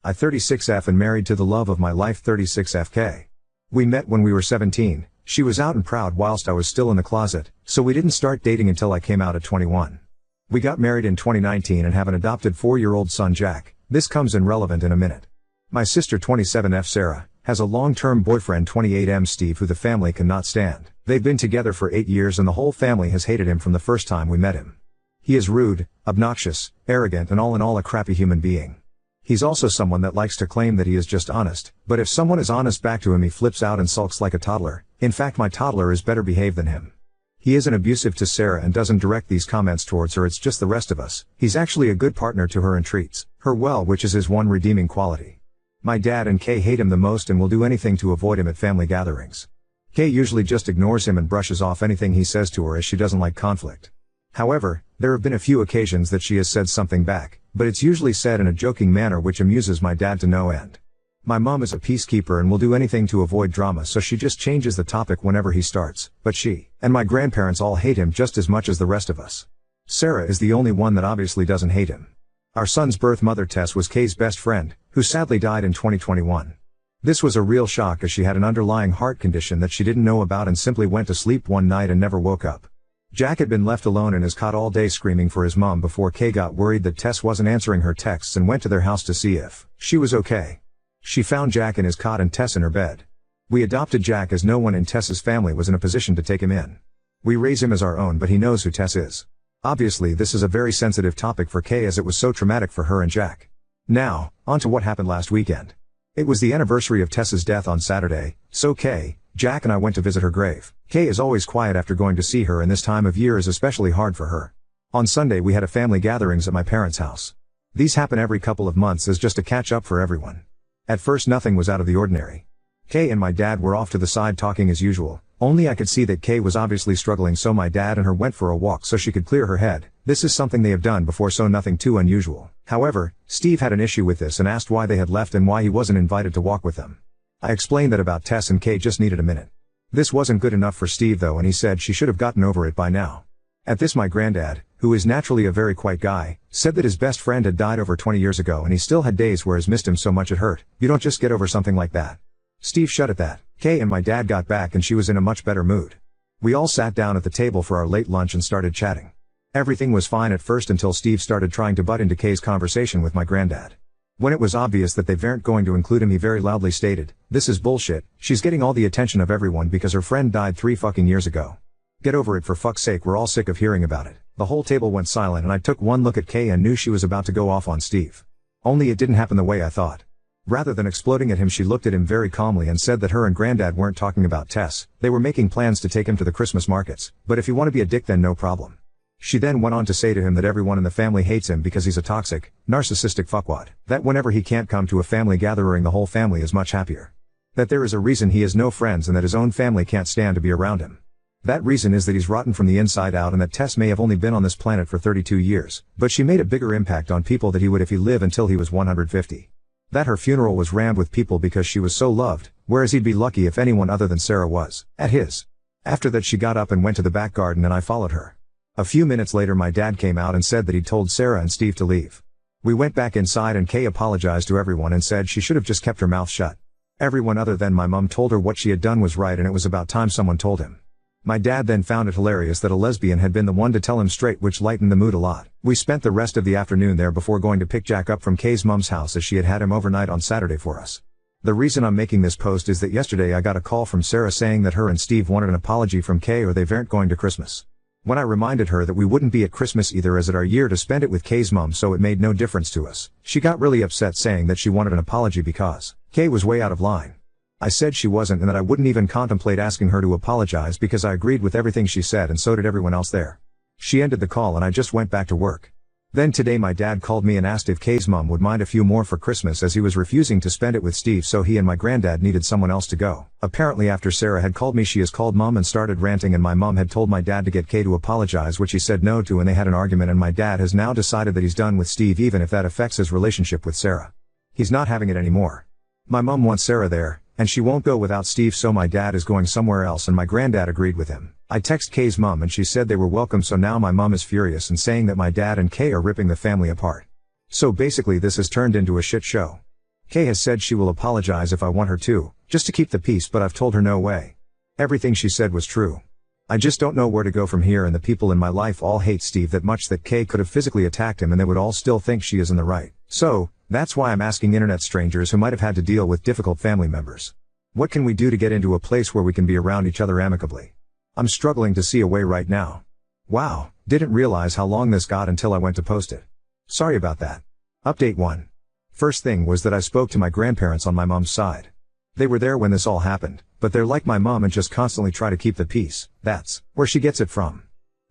I 36F and married to the love of my life 36FK. We met when we were 17, she was out and proud whilst I was still in the closet, so we didn't start dating until I came out at 21. We got married in 2019 and have an adopted 4-year-old son Jack. This comes in relevant in a minute. My sister 27F Sarah has a long-term boyfriend 28M Steve who the family cannot stand. They've been together for 8 years and the whole family has hated him from the first time we met him. He is rude, obnoxious, arrogant and all in all a crappy human being. He's also someone that likes to claim that he is just honest, but if someone is honest back to him he flips out and sulks like a toddler. In fact my toddler is better behaved than him. He isn't abusive to Sarah and doesn't direct these comments towards her, it's just the rest of us. He's actually a good partner to her and treats her well, which is his one redeeming quality. My dad and Kay hate him the most and will do anything to avoid him at family gatherings. Kay usually just ignores him and brushes off anything he says to her as she doesn't like conflict. However, there have been a few occasions that she has said something back, but it's usually said in a joking manner which amuses my dad to no end. My mom is a peacekeeper and will do anything to avoid drama, so she just changes the topic whenever he starts, but she and my grandparents all hate him just as much as the rest of us. Sarah is the only one that obviously doesn't hate him. Our son's birth mother Tess was Kay's best friend, who sadly died in 2021. This was a real shock as she had an underlying heart condition that she didn't know about and simply went to sleep one night and never woke up. Jack had been left alone in his cot all day screaming for his mom before Kay got worried that Tess wasn't answering her texts and went to their house to see if she was okay. She found Jack in his cot and Tess in her bed. We adopted Jack as no one in Tess's family was in a position to take him in. We raise him as our own, but he knows who Tess is. Obviously this is a very sensitive topic for Kay as it was so traumatic for her and Jack. Now, on to what happened last weekend. It was the anniversary of Tess's death on Saturday, so Kay, Jack and I went to visit her grave. Kay is always quiet after going to see her and this time of year is especially hard for her. On Sunday we had a family gatherings at my parents' house. These happen every couple of months as just a catch up for everyone. At first nothing was out of the ordinary. Kay and my dad were off to the side talking as usual, only I could see that Kay was obviously struggling, so my dad and her went for a walk so she could clear her head. This is something they have done before, so nothing too unusual. However, Steve had an issue with this and asked why they had left and why he wasn't invited to walk with them. I explained that about Tess and Kay just needed a minute. This wasn't good enough for Steve though, and he said she should have gotten over it by now. At this my granddad, who is naturally a very quiet guy, said that his best friend had died over 20 years ago and he still had days where he's missed him so much it hurt. You don't just get over something like that. Steve shut at that. Kay and my dad got back and she was in a much better mood. We all sat down at the table for our late lunch and started chatting. Everything was fine at first until Steve started trying to butt into Kay's conversation with my granddad. When it was obvious that they weren't going to include him, he very loudly stated, "This is bullshit, she's getting all the attention of everyone because her friend died 3 fucking years ago. Get over it for fuck's sake, we're all sick of hearing about it." The whole table went silent and I took one look at Kay and knew she was about to go off on Steve. Only it didn't happen the way I thought. Rather than exploding at him, she looked at him very calmly and said that her and granddad weren't talking about Tess, they were making plans to take him to the Christmas markets, but if you want to be a dick then no problem. She then went on to say to him that everyone in the family hates him because he's a toxic, narcissistic fuckwad. That whenever he can't come to a family gathering the whole family is much happier. That there is a reason he has no friends and that his own family can't stand to be around him. That reason is that he's rotten from the inside out and that Tess may have only been on this planet for 32 years, but she made a bigger impact on people than he would if he lived until he was 150. That her funeral was rammed with people because she was so loved, whereas he'd be lucky if anyone other than Sarah was at his. After that she got up and went to the back garden and I followed her. A few minutes later my dad came out and said that he'd told Sarah and Steve to leave. We went back inside and Kay apologized to everyone and said she should have just kept her mouth shut. Everyone other than my mom told her what she had done was right and it was about time someone told him. My dad then found it hilarious that a lesbian had been the one to tell him straight, which lightened the mood a lot. We spent the rest of the afternoon there before going to pick Jack up from Kay's mom's house as she had him overnight on Saturday for us. The reason I'm making this post is that yesterday I got a call from Sarah saying that her and Steve wanted an apology from Kay or they weren't going to Christmas. When I reminded her that we wouldn't be at Christmas either as it our year to spend it with Kay's mom so it made no difference to us, she got really upset saying that she wanted an apology because Kay was way out of line. I said she wasn't and that I wouldn't even contemplate asking her to apologize because I agreed with everything she said and so did everyone else there. She ended the call and I just went back to work. Then today my dad called me and asked if Kay's mom would mind a few more for Christmas as he was refusing to spend it with Steve, so he and my granddad needed someone else to go. Apparently after Sarah had called me she has called mom and started ranting and my mom had told my dad to get Kay to apologize, which he said no to, and they had an argument and my dad has now decided that he's done with Steve even if that affects his relationship with Sarah. He's not having it anymore. My mom wants Sarah there, and she won't go without Steve, so my dad is going somewhere else and my granddad agreed with him. I text Kay's mom and she said they were welcome, so now my mom is furious and saying that my dad and Kay are ripping the family apart. So basically this has turned into a shit show. Kay has said she will apologize if I want her to, just to keep the peace, but I've told her no way. Everything she said was true. I just don't know where to go from here, and the people in my life all hate Steve that much that Kay could have physically attacked him and they would all still think she is in the right. So, that's why I'm asking internet strangers who might have had to deal with difficult family members. What can we do to get into a place where we can be around each other amicably? I'm struggling to see a way right now. Wow, didn't realize how long this got until I went to post it. Sorry about that. Update 1. First thing was that I spoke to my grandparents on my mom's side. They were there when this all happened, but they're like my mom and just constantly try to keep the peace. That's where she gets it from.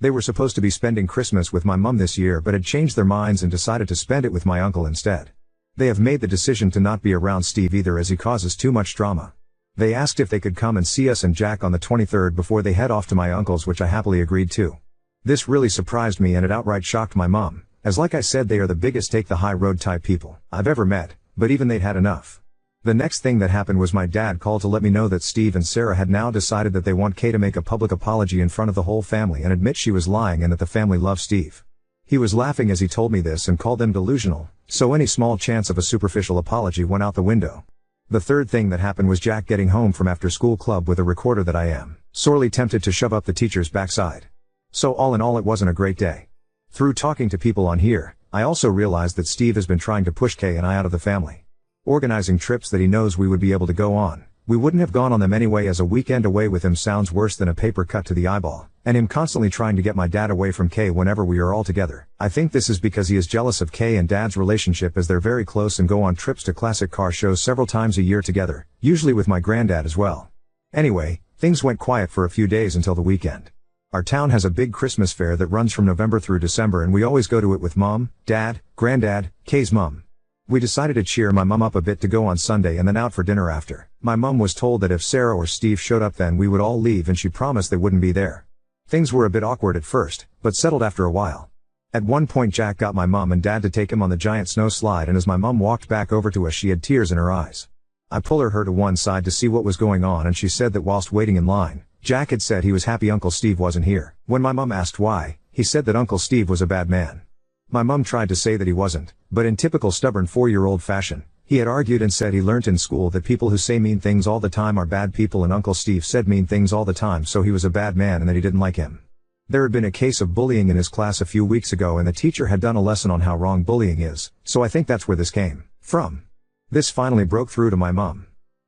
They were supposed to be spending Christmas with my mom this year but had changed their minds and decided to spend it with my uncle instead. They have made the decision to not be around Steve either as he causes too much drama. They asked if they could come and see us and Jack on the 23rd before they head off to my uncle's, which I happily agreed to. This really surprised me and it outright shocked my mom, as like I said they are the biggest take the high road type people I've ever met, but even they'd had enough. The next thing that happened was my dad called to let me know that Steve and Sarah had now decided that they want Kay to make a public apology in front of the whole family and admit she was lying and that the family loves Steve. He was laughing as he told me this and called them delusional, so any small chance of a superficial apology went out the window. The third thing that happened was Jack getting home from after school club with a recorder that I am sorely tempted to shove up the teacher's backside. So all in all it wasn't a great day. Through talking to people on here, I also realized that Steve has been trying to push Kay and I out of the family. Organizing trips that he knows we would be able to go on. We wouldn't have gone on them anyway, as a weekend away with him sounds worse than a paper cut to the eyeball, and him constantly trying to get my dad away from Kay whenever we are all together. I think this is because he is jealous of Kay and Dad's relationship, as they're very close and go on trips to classic car shows several times a year together, usually with my granddad as well. Anyway, things went quiet for a few days until the weekend. Our town has a big Christmas fair that runs from November through December, and we always go to it with Mom, Dad, Granddad, Kay's mom. We decided to cheer my mom up a bit to go on Sunday and then out for dinner after. My mom was told that if Sarah or Steve showed up then we would all leave, and she promised they wouldn't be there. Things were a bit awkward at first, but settled after a while. At one point Jack got my mom and dad to take him on the giant snow slide, and as my mom walked back over to us she had tears in her eyes. I pulled her to one side to see what was going on, and she said that whilst waiting in line, Jack had said he was happy Uncle Steve wasn't here. When my mom asked why, he said that Uncle Steve was a bad man. My mom tried to say that he wasn't, but in typical stubborn 4-year-old fashion, he had argued and said he learnt in school that people who say mean things all the time are bad people, and Uncle Steve said mean things all the time, so he was a bad man and that he didn't like him. There had been a case of bullying in his class a few weeks ago, and the teacher had done a lesson on how wrong bullying is, so I think that's where this came from. This finally broke through to my mom.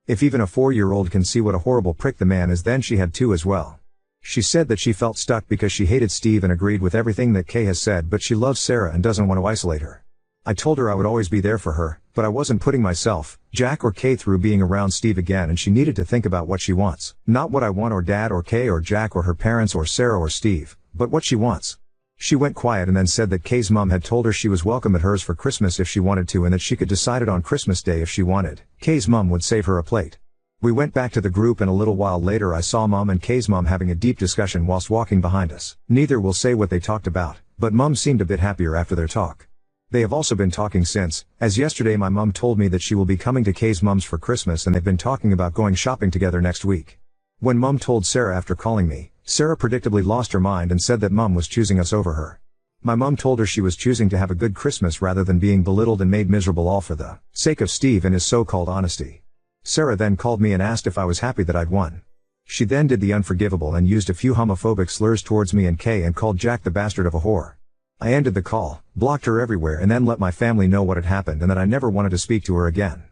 If even a 4-year-old can see what a horrible prick the man is, then she had to as well. She said that she felt stuck because she hated Steve and agreed with everything that Kay has said, but she loves Sarah and doesn't want to isolate her. I told her I would always be there for her, but I wasn't putting myself, Jack or Kay through being around Steve again, and she needed to think about what she wants. Not what I want or Dad or Kay or Jack or her parents or Sarah or Steve, but what she wants. She went quiet and then said that Kay's mom had told her she was welcome at hers for Christmas if she wanted to, and that she could decide it on Christmas Day if she wanted. Kay's mom would save her a plate. We went back to the group, and a little while later I saw Mom and Kay's mom having a deep discussion whilst walking behind us. Neither will say what they talked about, but Mom seemed a bit happier after their talk. They have also been talking since, as yesterday my mom told me that she will be coming to Kay's mom's for Christmas, and they've been talking about going shopping together next week. When Mom told Sarah after calling me, Sarah predictably lost her mind and said that Mom was choosing us over her. My mom told her she was choosing to have a good Christmas rather than being belittled and made miserable, all for the sake of Steve and his so-called honesty. Sarah then called me and asked if I was happy that I'd won. She then did the unforgivable and used a few homophobic slurs towards me and Kay and called Jack the bastard of a whore. I ended the call, blocked her everywhere, and then let my family know what had happened and that I never wanted to speak to her again.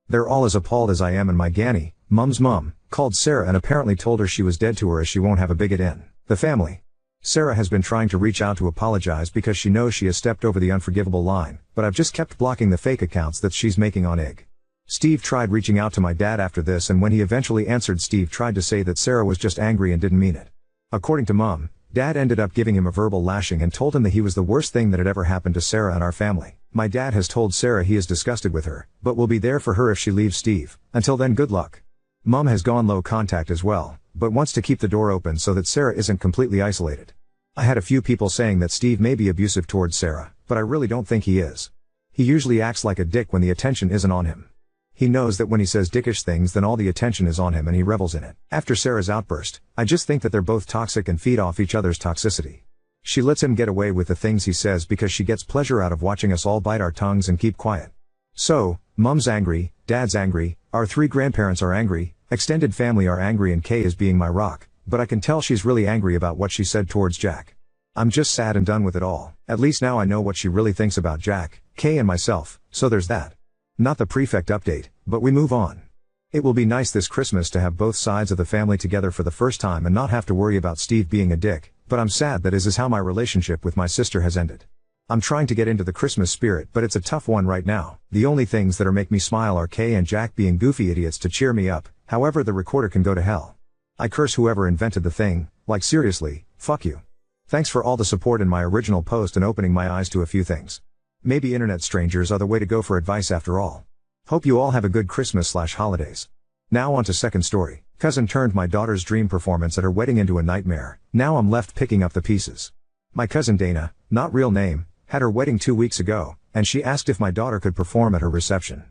They're all as appalled as I am, and my Ganny, Mom's mom, called Sarah and apparently told her she was dead to her as she won't have a bigot in the family. Sarah has been trying to reach out to apologize because she knows she has stepped over the unforgivable line, but I've just kept blocking the fake accounts that she's making on IG. Steve tried reaching out to my dad after this, and when he eventually answered, Steve tried to say that Sarah was just angry and didn't mean it. According to Mom, Dad ended up giving him a verbal lashing and told him that he was the worst thing that had ever happened to Sarah and our family. My dad has told Sarah he is disgusted with her, but will be there for her if she leaves Steve. Until then, good luck. Mom has gone low contact as well, but wants to keep the door open so that Sarah isn't completely isolated. I had a few people saying that Steve may be abusive towards Sarah, but I really don't think he is. He usually acts like a dick when the attention isn't on him. He knows that when he says dickish things then all the attention is on him and he revels in it. After Sarah's outburst, I just think that they're both toxic and feed off each other's toxicity. She lets him get away with the things he says because she gets pleasure out of watching us all bite our tongues and keep quiet. So, Mom's angry, Dad's angry, our 3 grandparents are angry, extended family are angry, and Kay is being my rock, but I can tell she's really angry about what she said towards Jack. I'm just sad and done with it all. At least now I know what she really thinks about Jack, Kay and myself, so there's that. Not the prefect update, but we move on. It will be nice this Christmas to have both sides of the family together for the first time and not have to worry about Steve being a dick, but I'm sad that is how my relationship with my sister has ended. I'm trying to get into the Christmas spirit, but it's a tough one right now. The only things that make me smile are Kay and Jack being goofy idiots to cheer me up, however the recorder can go to hell. I curse whoever invented the thing, like seriously, fuck you. Thanks for all the support in my original post and opening my eyes to a few things. Maybe internet strangers are the way to go for advice after all. Hope you all have a good Christmas/holidays. Now on to second story. Cousin turned my daughter's dream performance at her wedding into a nightmare. Now I'm left picking up the pieces. My cousin Dana, not real name, had her wedding 2 weeks ago, and she asked if my daughter could perform at her reception.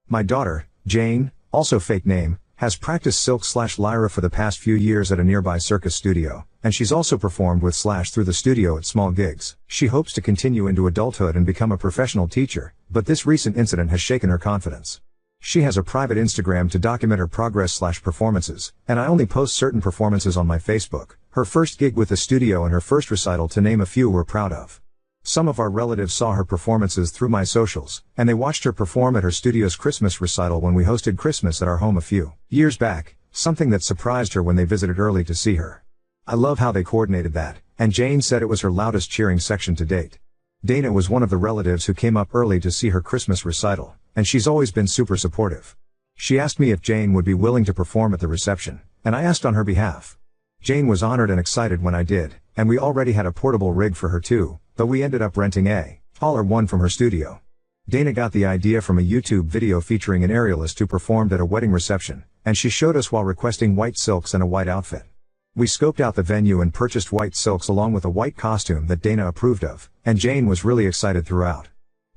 My daughter, Jane, also fake name, has practiced Silk/Lyra for the past few years at a nearby circus studio, and she's also performed with Slash through the studio at small gigs. She hopes to continue into adulthood and become a professional teacher, but this recent incident has shaken her confidence. She has a private Instagram to document her progress/performances, and I only post certain performances on my Facebook. Her first gig with the studio and her first recital, to name a few, we're proud of. Some of our relatives saw her performances through my socials, and they watched her perform at her studio's Christmas recital when we hosted Christmas at our home a few years back, something that surprised her when they visited early to see her. I love how they coordinated that, and Jane said it was her loudest cheering section to date. Dana was one of the relatives who came up early to see her Christmas recital, and she's always been super supportive. She asked me if Jane would be willing to perform at the reception, and I asked on her behalf. Jane was honored and excited when I did, and we already had a portable rig for her too, but we ended up renting a taller one from her studio. Dana got the idea from a YouTube video featuring an aerialist who performed at a wedding reception, and she showed us while requesting white silks and a white outfit. We scoped out the venue and purchased white silks along with a white costume that Dana approved of, and Jane was really excited throughout.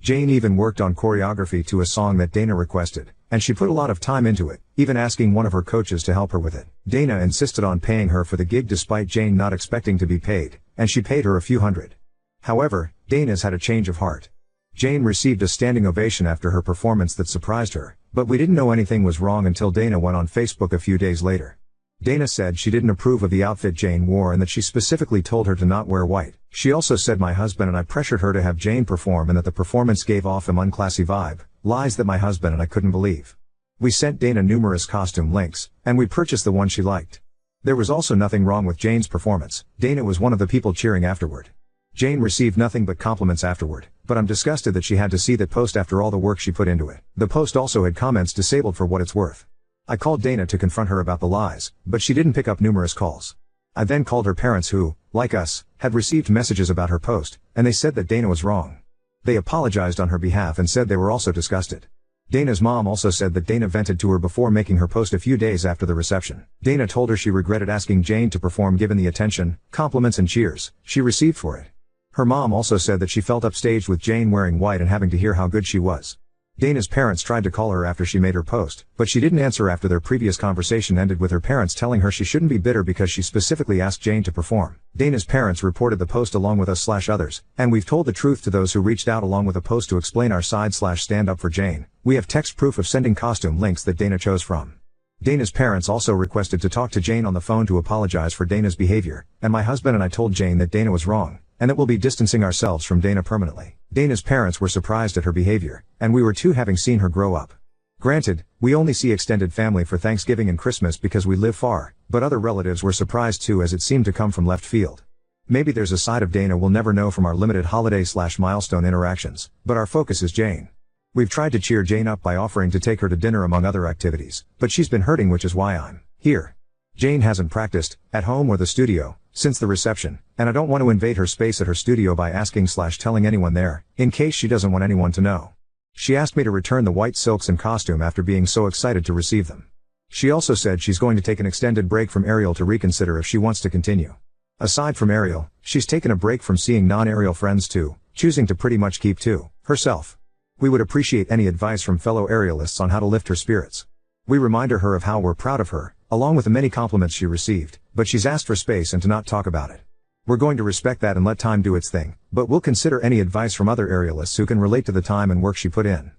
Jane even worked on choreography to a song that Dana requested, and she put a lot of time into it, even asking one of her coaches to help her with it. Dana insisted on paying her for the gig despite Jane not expecting to be paid, and she paid her a few hundred. However, Dana's had a change of heart. Jane received a standing ovation after her performance that surprised her, but we didn't know anything was wrong until Dana went on Facebook a few days later. Dana said she didn't approve of the outfit Jane wore and that she specifically told her to not wear white. She also said my husband and I pressured her to have Jane perform and that the performance gave off an unclassy vibe, lies that my husband and I couldn't believe. We sent Dana numerous costume links, and we purchased the one she liked. There was also nothing wrong with Jane's performance. Dana was one of the people cheering afterward. Jane received nothing but compliments afterward, but I'm disgusted that she had to see that post after all the work she put into it. The post also had comments disabled for what it's worth. I called Dana to confront her about the lies, but she didn't pick up numerous calls. I then called her parents who, like us, had received messages about her post, and they said that Dana was wrong. They apologized on her behalf and said they were also disgusted. Dana's mom also said that Dana vented to her before making her post a few days after the reception. Dana told her she regretted asking Jane to perform given the attention, compliments and cheers she received for it. Her mom also said that she felt upstaged with Jane wearing white and having to hear how good she was. Dana's parents tried to call her after she made her post, but she didn't answer after their previous conversation ended with her parents telling her she shouldn't be bitter because she specifically asked Jane to perform. Dana's parents reported the post along with us/others, and we've told the truth to those who reached out along with a post to explain our side/stand up for Jane. We have text proof of sending costume links that Dana chose from. Dana's parents also requested to talk to Jane on the phone to apologize for Dana's behavior, and my husband and I told Jane that Dana was wrong, and that we'll be distancing ourselves from Dana permanently. Dana's parents were surprised at her behavior, and we were too having seen her grow up. Granted, we only see extended family for Thanksgiving and Christmas because we live far, but other relatives were surprised too as it seemed to come from left field. Maybe there's a side of Dana we'll never know from our limited holiday/milestone interactions, but our focus is Jane. We've tried to cheer Jane up by offering to take her to dinner among other activities, but she's been hurting, which is why I'm here. Jane hasn't practiced, at home or the studio, since the reception, and I don't want to invade her space at her studio by asking/telling anyone there, in case she doesn't want anyone to know. She asked me to return the white silks and costume after being so excited to receive them. She also said she's going to take an extended break from Ariel to reconsider if she wants to continue. Aside from Ariel, she's taken a break from seeing non-Ariel friends too, choosing to pretty much keep to herself. We would appreciate any advice from fellow Arielists on how to lift her spirits. We reminded her of how we're proud of her, along with the many compliments she received, but she's asked for space and to not talk about it. We're going to respect that and let time do its thing, but we'll consider any advice from other Arielists who can relate to the time and work she put in.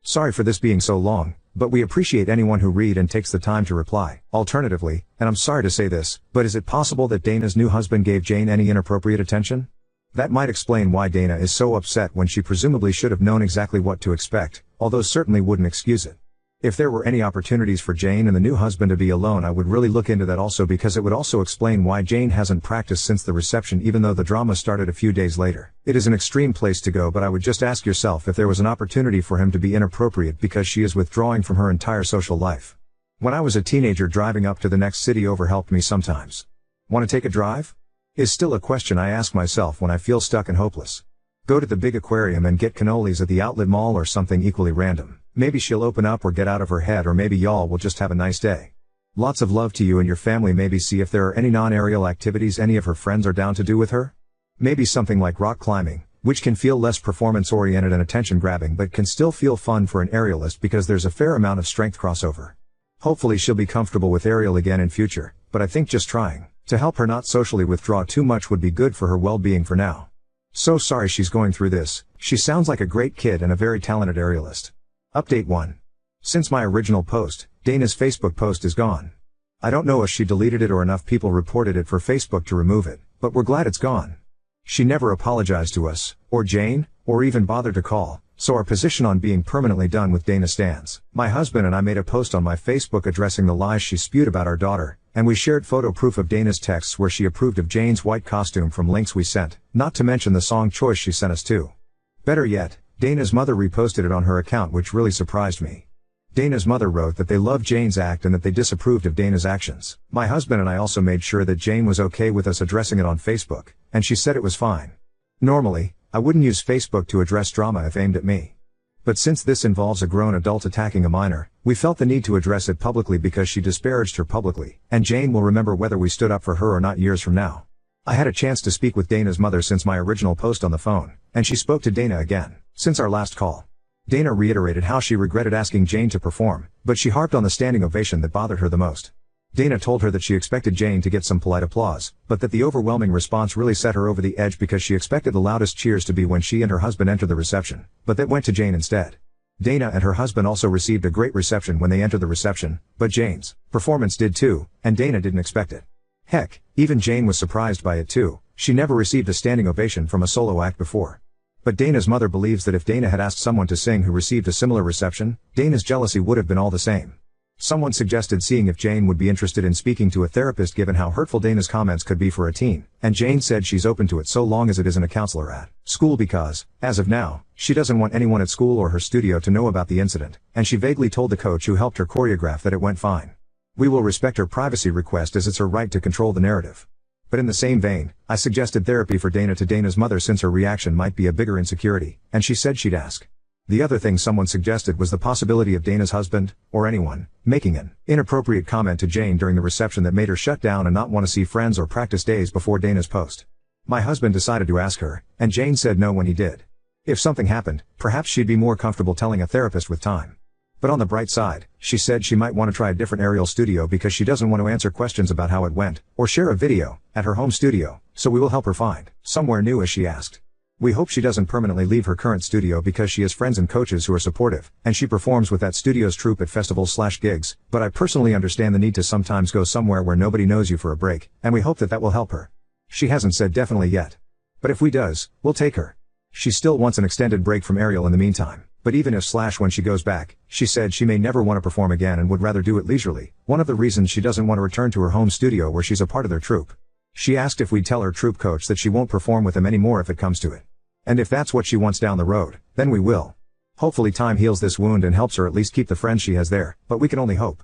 Sorry for this being so long, but we appreciate anyone who read and takes the time to reply. Alternatively, and I'm sorry to say this, but is it possible that Dana's new husband gave Jane any inappropriate attention? That might explain why Dana is so upset when she presumably should have known exactly what to expect, although certainly wouldn't excuse it. If there were any opportunities for Jane and the new husband to be alone, I would really look into that also, because it would also explain why Jane hasn't practiced since the reception even though the drama started a few days later. It is an extreme place to go, but I would just ask yourself if there was an opportunity for him to be inappropriate, because she is withdrawing from her entire social life. When I was a teenager, driving up to the next city over helped me sometimes. Want to take a drive? Is still a question I ask myself when I feel stuck and hopeless. Go to the big aquarium and get cannolis at the outlet mall or something equally random. Maybe she'll open up or get out of her head, or maybe y'all will just have a nice day. Lots of love to you and your family. Maybe see if there are any non-aerial activities any of her friends are down to do with her. Maybe something like rock climbing, which can feel less performance-oriented and attention-grabbing but can still feel fun for an aerialist because there's a fair amount of strength crossover. Hopefully she'll be comfortable with aerial again in future, but I think just trying to help her not socially withdraw too much would be good for her well-being for now. So sorry she's going through this. She sounds like a great kid and a very talented aerialist. Update 1. Since my original post, Dana's Facebook post is gone. I don't know if she deleted it or enough people reported it for Facebook to remove it, but we're glad it's gone. She never apologized to us, or Jane, or even bothered to call, so our position on being permanently done with Dana stands. My husband and I made a post on my Facebook addressing the lies she spewed about our daughter, and we shared photo proof of Dana's texts where she approved of Jane's white costume from links we sent, not to mention the song choice she sent us too. Better yet, Dana's mother reposted it on her account, which really surprised me. Dana's mother wrote that they loved Jane's act and that they disapproved of Dana's actions. My husband and I also made sure that Jane was okay with us addressing it on Facebook, and she said it was fine. Normally, I wouldn't use Facebook to address drama if aimed at me. But since this involves a grown adult attacking a minor, we felt the need to address it publicly because she disparaged her publicly, and Jane will remember whether we stood up for her or not years from now. I had a chance to speak with Dana's mother since my original post on the phone, and she spoke to Dana again. Since our last call, Dana reiterated how she regretted asking Jane to perform, but she harped on the standing ovation that bothered her the most. Dana told her that she expected Jane to get some polite applause, but that the overwhelming response really set her over the edge because she expected the loudest cheers to be when she and her husband entered the reception, but that went to Jane instead. Dana and her husband also received a great reception when they entered the reception, but Jane's performance did too, and Dana didn't expect it. Heck, even Jane was surprised by it too. She never received a standing ovation from a solo act before. But Dana's mother believes that if Dana had asked someone to sing who received a similar reception, Dana's jealousy would have been all the same. Someone suggested seeing if Jane would be interested in speaking to a therapist given how hurtful Dana's comments could be for a teen, and Jane said she's open to it so long as it isn't a counselor at school because, as of now, she doesn't want anyone at school or her studio to know about the incident, and she vaguely told the coach who helped her choreograph that it went fine. We will respect her privacy request as it's her right to control the narrative. But in the same vein, I suggested therapy for Dana to Dana's mother since her reaction might be a bigger insecurity, and she said she'd ask. The other thing someone suggested was the possibility of Dana's husband, or anyone, making an inappropriate comment to Jane during the reception that made her shut down and not want to see friends or practice days before Dana's post. My husband decided to ask her, and Jane said no when he did. If something happened, perhaps she'd be more comfortable telling a therapist with time. But on the bright side, she said she might want to try a different aerial studio because she doesn't want to answer questions about how it went, or share a video, at her home studio, so we will help her find somewhere new as she asked. We hope she doesn't permanently leave her current studio because she has friends and coaches who are supportive, and she performs with that studio's troupe at festivals/gigs, but I personally understand the need to sometimes go somewhere where nobody knows you for a break, and we hope that that will help her. She hasn't said definitely yet. But if we does, we'll take her. She still wants an extended break from aerial in the meantime. But even if when she goes back, she said she may never want to perform again and would rather do it leisurely, one of the reasons she doesn't want to return to her home studio where she's a part of their troupe. She asked if we'd tell her troupe coach that she won't perform with them anymore if it comes to it. And if that's what she wants down the road, then we will. Hopefully time heals this wound and helps her at least keep the friends she has there, but we can only hope.